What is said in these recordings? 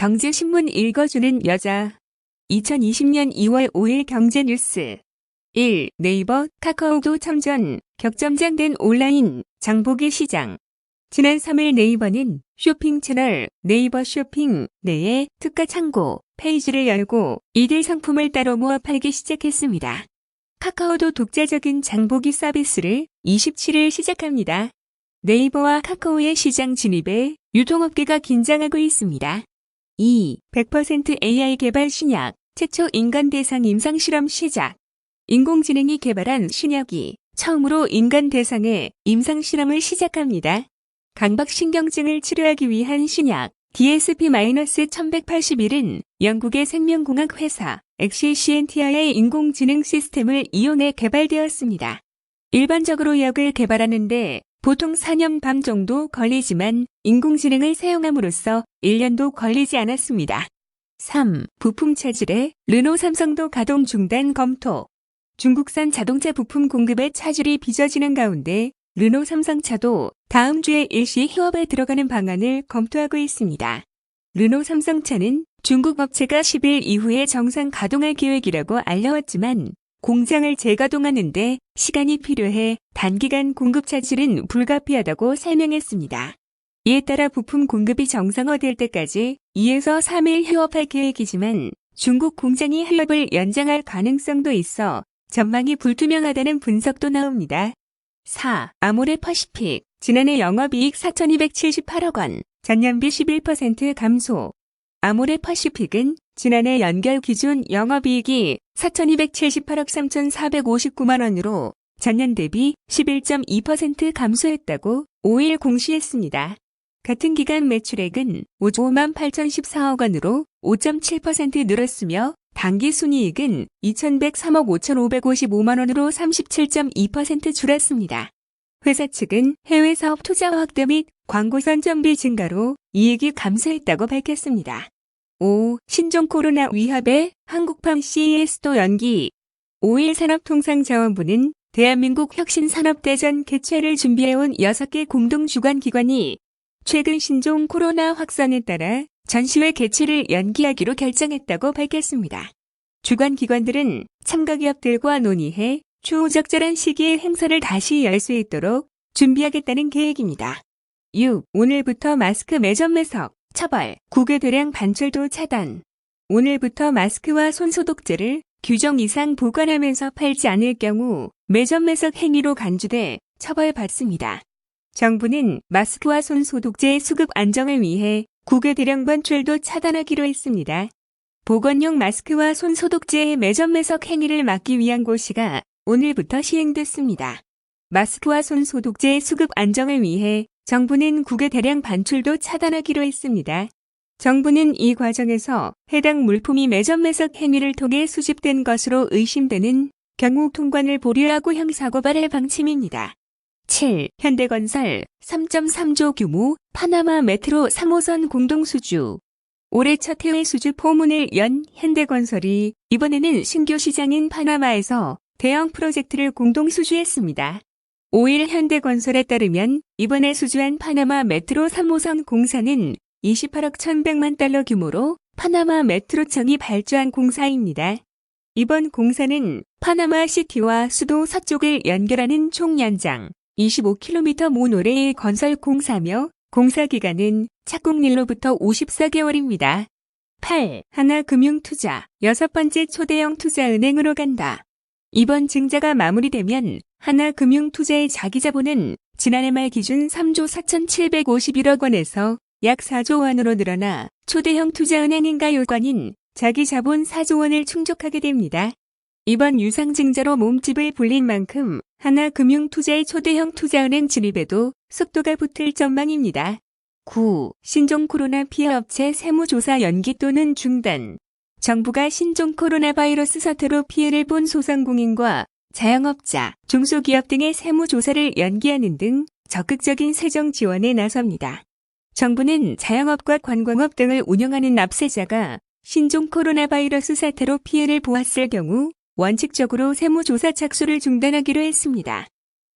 경제신문 읽어주는 여자. 2020년 2월 5일 경제뉴스. 1. 네이버, 카카오도 참전, 격점장된 온라인 장보기 시장. 지난 3일 네이버는 쇼핑 채널 네이버 쇼핑 내에 특가 창고 페이지를 열고 이들 상품을 따로 모아 팔기 시작했습니다. 카카오도 독자적인 장보기 서비스를 27일 시작합니다. 네이버와 카카오의 시장 진입에 유통업계가 긴장하고 있습니다. 2. 100% AI 개발 신약, 최초 인간 대상 임상실험 시작. 인공지능이 개발한 신약이 처음으로 인간 대상의 임상실험을 시작합니다. 강박신경증을 치료하기 위한 신약 DSP-1181은 영국의 생명공학 회사 엑시시엔티아의 인공지능 시스템을 이용해 개발되었습니다. 일반적으로 약을 개발하는데 보통 4년 반 정도 걸리지만 인공지능을 사용함으로써 1년도 걸리지 않았습니다. 3. 부품 차질에 르노 삼성도 가동 중단 검토. 중국산 자동차 부품 공급에 차질이 빚어지는 가운데 르노 삼성차도 다음 주에 일시 휴업에 들어가는 방안을 검토하고 있습니다. 르노 삼성차는 중국 업체가 10일 이후에 정상 가동할 계획이라고 알려왔지만 공장을 재가동하는데 시간이 필요해 단기간 공급 차질은 불가피하다고 설명했습니다. 이에 따라 부품 공급이 정상화될 때까지 2에서 3일 휴업할 계획이지만 중국 공장이 휴업을 연장할 가능성도 있어 전망이 불투명하다는 분석도 나옵니다. 4. 아모레퍼시픽, 지난해 영업이익 4,278억 원, 전년비 11% 감소. 아모레퍼시픽은 지난해 연결 기준 영업이익이 4,278억 3,459만 원으로 전년 대비 11.2% 감소했다고 5일 공시했습니다. 같은 기간 매출액은 5만 8,014억 원으로 5.7% 늘었으며 당기순이익은 2,103억 5,555만 원으로 37.2% 줄었습니다. 회사 측은 해외 사업 투자 확대 및 광고 선정비 증가로 이익이 감소했다고 밝혔습니다. 5. 신종 코로나 위협에 한국팜 CES도 연기. 5일 산업통상자원부는 대한민국 혁신산업대전 개최를 준비해온 6개 공동주관기관이 최근 신종 코로나 확산에 따라 전시회 개최를 연기하기로 결정했다고 밝혔습니다. 주관기관들은 참가기업들과 논의해 추후 적절한 시기에 행사를 다시 열 수 있도록 준비하겠다는 계획입니다. 6. 오늘부터 마스크 매점 매석, 처벌, 국외 대량 반출도 차단. 오늘부터 마스크와 손소독제를 규정 이상 보관하면서 팔지 않을 경우 매점 매석 행위로 간주돼 처벌받습니다. 정부는 마스크와 손소독제의 수급 안정을 위해 국외 대량 반출도 차단하기로 했습니다. 보건용 마스크와 손소독제의 매점 매석 행위를 막기 위한 고시가 오늘부터 시행됐습니다. 마스크와 손소독제의 수급 안정을 위해 정부는 국외 대량 반출도 차단하기로 했습니다. 정부는 이 과정에서 해당 물품이 매점 매석 행위를 통해 수집된 것으로 의심되는 경우 통관을 보류하고 형사고발할 방침입니다. 7. 현대건설 3.3조 규모 파나마 메트로 3호선 공동수주. 올해 첫 해외 수주 포문을 연 현대건설이 이번에는 신규 시장인 파나마에서 대형 프로젝트를 공동수주했습니다. 5일 현대건설에 따르면 이번에 수주한 파나마 메트로 3호선 공사는 28억 1,100만 달러 규모로 파나마 메트로청이 발주한 공사입니다. 이번 공사는 파나마 시티와 수도 서쪽을 연결하는 총 연장 25km 모노레일 건설 공사며 공사 기간은 착공일로부터 54개월입니다. 8. 하나금융투자 6번째 초대형 투자은행으로 간다. 이번 증자가 마무리되면 하나금융투자의 자기자본은 지난해 말 기준 3조 4,751억 원에서 약 4조 원으로 늘어나 초대형 투자은행인가 요건인 자기자본 4조 원을 충족하게 됩니다. 이번 유상증자로 몸집을 불린 만큼 하나금융투자의 초대형 투자은행 진입에도 속도가 붙을 전망입니다. 9. 신종 코로나 피해 업체 세무조사 연기 또는 중단. 정부가 신종 코로나 바이러스 사태로 피해를 본 소상공인과 자영업자, 중소기업 등의 세무조사를 연기하는 등 적극적인 세정 지원에 나섭니다. 정부는 자영업과 관광업 등을 운영하는 납세자가 신종 코로나 바이러스 사태로 피해를 보았을 경우 원칙적으로 세무조사 착수를 중단하기로 했습니다.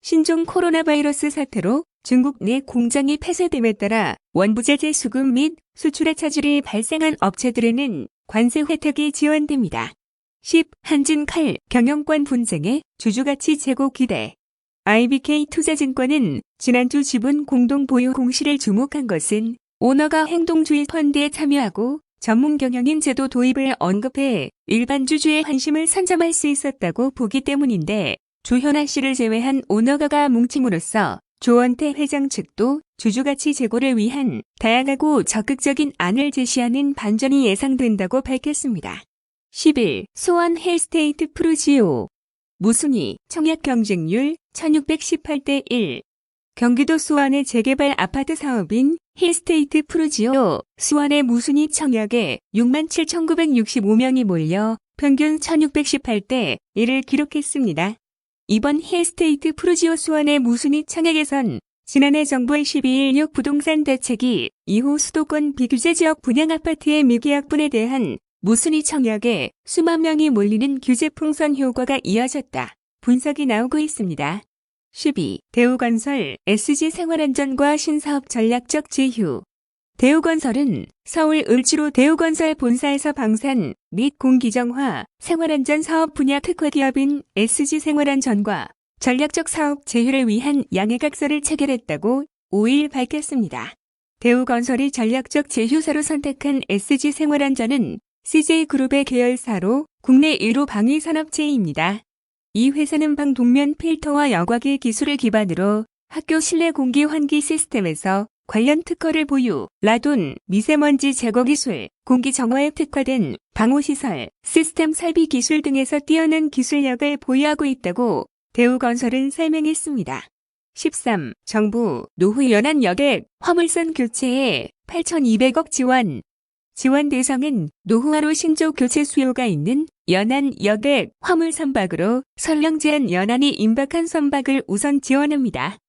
신종 코로나 바이러스 사태로 중국 내 공장이 폐쇄됨에 따라 원부재재 수급 및 수출에 차질이 발생한 업체들에는 관세 혜택이 지원됩니다. 10. 한진칼 경영권 분쟁에 주주가치 제고 기대. IBK투자증권은 지난주 지분 공동 보유 공시를 주목한 것은 오너가 행동주의 펀드에 참여하고 전문 경영인 제도 도입을 언급해 일반 주주의 환심을 선점할 수 있었다고 보기 때문인데, 조현아 씨를 제외한 오너가가 뭉침으로써 조원태 회장 측도 주주가치 제고를 위한 다양하고 적극적인 안을 제시하는 반전이 예상된다고 밝혔습니다. 11. 소원 힐스테이트 프루지오. 무순위 청약 경쟁률 1618대 1. 경기도 수원의 재개발 아파트 사업인 힐스테이트 프루지오 수원의 무순위 청약에 67,965명이 몰려 평균 1618대 1을 기록했습니다. 이번 힐스테이트 프루지오 수원의 무순위 청약에선 지난해 정부의 12.16 부동산 대책이 이후 수도권 비규제 지역 분양 아파트의 미계약분에 대한 무순위 청약에 수만 명이 몰리는 규제 풍선 효과가 이어졌다 분석이 나오고 있습니다. 12. 대우건설 SG생활안전과 신사업 전략적 제휴. 대우건설은 서울 을지로 대우건설 본사에서 방산 및 공기정화 생활안전 사업 분야 특화기업인 SG생활안전과 전략적 사업 제휴를 위한 양해각서를 체결했다고 5일 밝혔습니다. 대우건설이 전략적 제휴사로 선택한 SG생활안전은 CJ그룹의 계열사로 국내 1호 방위산업체입니다. 이 회사는 방독면 필터와 여과기 기술을 기반으로 학교 실내 공기 환기 시스템에서 관련 특허를 보유, 라돈, 미세먼지 제거 기술, 공기 정화에 특화된 방호시설, 시스템 설비 기술 등에서 뛰어난 기술력을 보유하고 있다고 대우건설은 설명했습니다. 13. 정부, 노후 연안 여객, 화물선 교체에 8,200억 지원. 지원 대상은 노후화로 신조 교체 수요가 있는 연안 여객 화물 선박으로 설령 제한 연안이 임박한 선박을 우선 지원합니다.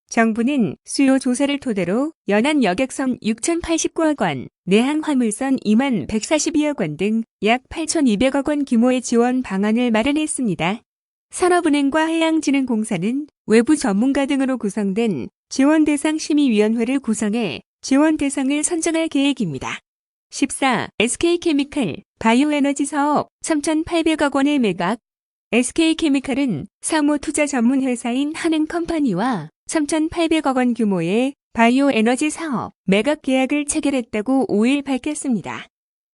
정부는 수요 조사를 토대로 연안 여객선 6,089억 원, 내항 화물선 2만 142억 원 등 약 8,200억 원 규모의 지원 방안을 마련했습니다. 산업은행과 해양진흥공사는 외부 전문가 등으로 구성된 지원 대상 심의위원회를 구성해 지원 대상을 선정할 계획입니다. 14. SK케미칼 바이오에너지 사업 3,800억 원의 매각. SK케미칼은 사무투자 전문 회사인 한흥컴퍼니와 3,800억 원 규모의 바이오에너지 사업 매각 계약을 체결했다고 5일 밝혔습니다.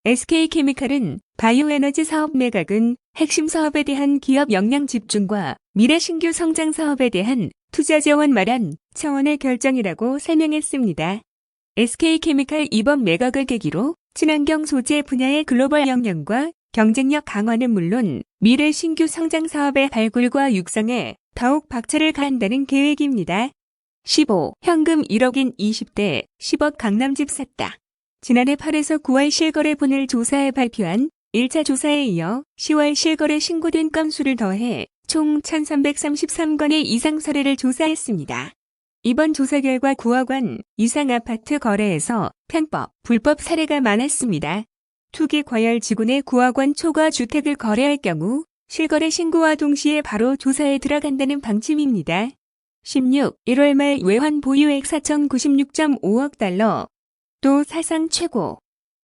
SK케미칼은 바이오에너지 사업 매각은 핵심 사업에 대한 기업 역량 집중과 미래 신규 성장 사업에 대한 투자 재원 마련 차원의 결정이라고 설명했습니다. SK케미칼 이번 매각을 계기로 친환경 소재 분야의 글로벌 역량과 경쟁력 강화는 물론 미래 신규 성장 사업의 발굴과 육성에 더욱 박차를 가한다는 계획입니다. 15. 현금 1억인 20대 10억 강남집 샀다. 지난해 8에서 9월 실거래분을 조사해 발표한 1차 조사에 이어 10월 실거래 신고된 건수를 더해 총 1,333건의 이상 사례를 조사했습니다. 이번 조사 결과 9억 원 이상 아파트 거래에서 편법, 불법 사례가 많았습니다. 투기 과열 지구내 9억 원 초과 주택을 거래할 경우 실거래 신고와 동시에 바로 조사에 들어간다는 방침입니다. 16. 1월 말 외환 보유액 4,096.5억 달러. 또 사상 최고.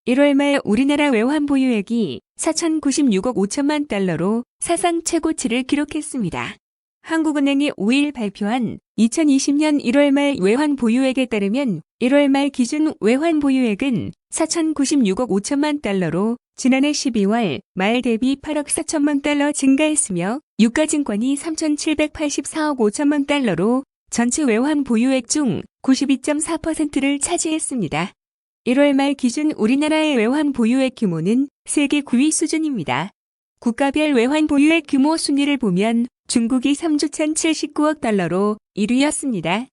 1월 말 우리나라 외환 보유액이 4,096억 5천만 달러로 사상 최고치를 기록했습니다. 한국은행이 5일 발표한 2020년 1월 말 외환 보유액에 따르면 1월 말 기준 외환 보유액은 4,096억 5천만 달러로 지난해 12월 말 대비 8억 4천만 달러 증가했으며 유가증권이 3,784억 5천만 달러로 전체 외환 보유액 중 92.4%를 차지했습니다. 1월 말 기준 우리나라의 외환 보유액 규모는 세계 9위 수준입니다. 국가별 외환 보유액 규모 순위를 보면 중국이 3조 1,079억 달러로 1위였습니다.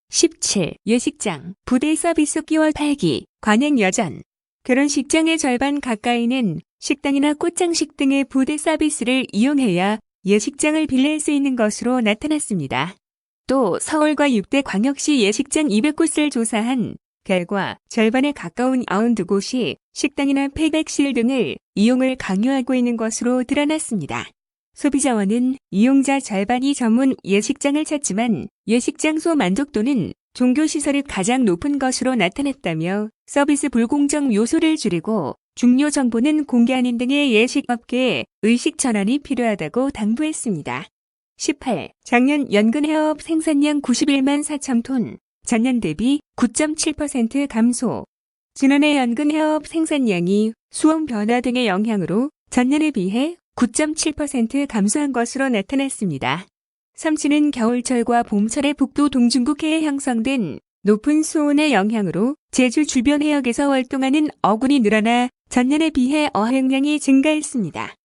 17. 예식장, 부대 서비스 끼워 팔기, 관행 여전. 결혼식장의 절반 가까이는 식당이나 꽃장식 등의 부대 서비스를 이용해야 예식장을 빌릴 수 있는 것으로 나타났습니다. 또 서울과 6대 광역시 예식장 200곳을 조사한 결과 절반에 가까운 92곳이 식당이나 폐객실 등을 이용을 강요하고 있는 것으로 드러났습니다. 소비자원은 이용자 절반이 전문 예식장을 찾지만 예식장소 만족도는 종교시설이 가장 높은 것으로 나타났다며 서비스 불공정 요소를 줄이고 중요 정보는 공개하는 등의 예식업계에 의식 전환이 필요하다고 당부했습니다. 18. 작년 연근 해업 생산량 91만 4천 톤, 전년 대비 9.7% 감소. 지난해 연근 해업 생산량이 수온 변화 등의 영향으로 전년에 비해 9.7% 감소한 것으로 나타났습니다. 삼치는 겨울철과 봄철에 북부 동중국해에 형성된 높은 수온의 영향으로 제주 주변 해역에서 활동하는 어군이 늘어나 전년에 비해 어획량이 증가했습니다.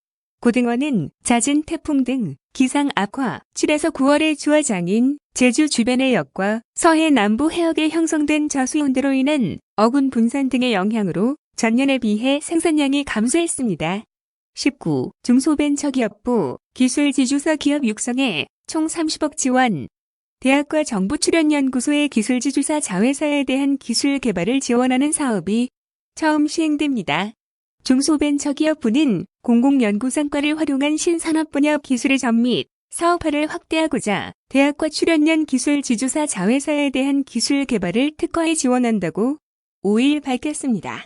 고등어는 잦은 태풍 등 기상 악화, 7에서 9월의 주화장인 제주 주변 해역과 서해 남부 해역에 형성된 저수온대로 인한 어군 분산 등의 영향으로 전년에 비해 생산량이 감소했습니다. 19. 중소벤처기업부 기술지주사 기업 육성에 총 30억 지원. 대학과 정부출연연구소의 기술지주사 자회사에 대한 기술 개발을 지원하는 사업이 처음 시행됩니다. 중소벤처기업부는 공공연구 성과를 활용한 신산업 분야 기술의 전 및 사업화를 확대하고자 대학과 출연연 기술지주사 자회사에 대한 기술 개발을 특화해 지원한다고 5일 밝혔습니다.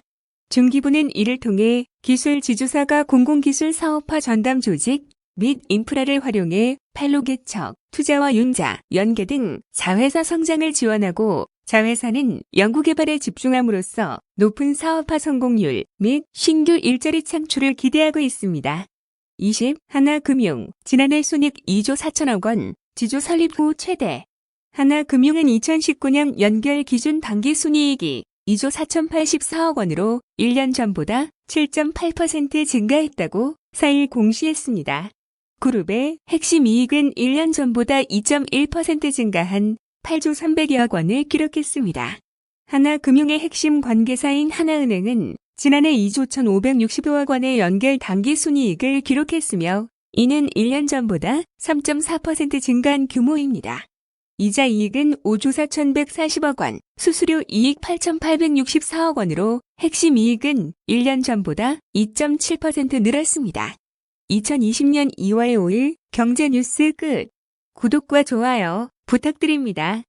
중기부는 이를 통해 기술지주사가 공공기술 사업화 전담 조직 및 인프라를 활용해 판로 개척, 투자와 융자, 연계 등 자회사 성장을 지원하고 자회사는 연구개발에 집중함으로써 높은 사업화 성공률 및 신규 일자리 창출을 기대하고 있습니다. 20. 하나금융, 지난해 손익 2조 4천억 원, 지주 설립 후 최대. 하나금융은 2019년 연결 기준 당기순이익이 2조 4,084억 원으로 1년 전보다 7.8% 증가했다고 4일 공시했습니다. 그룹의 핵심 이익은 1년 전보다 2.1% 증가한 8조 300여억 원을 기록했습니다. 하나금융의 핵심 관계사인 하나은행은 지난해 2조 1,565억 원의 연결 당기순이익을 기록했으며 이는 1년 전보다 3.4% 증가한 규모입니다. 이자 이익은 5조 4,140억 원, 수수료 이익 8,864억 원으로 핵심 이익은 1년 전보다 2.7% 늘었습니다. 2020년 2월 5일 경제뉴스 끝. 구독과 좋아요 부탁드립니다.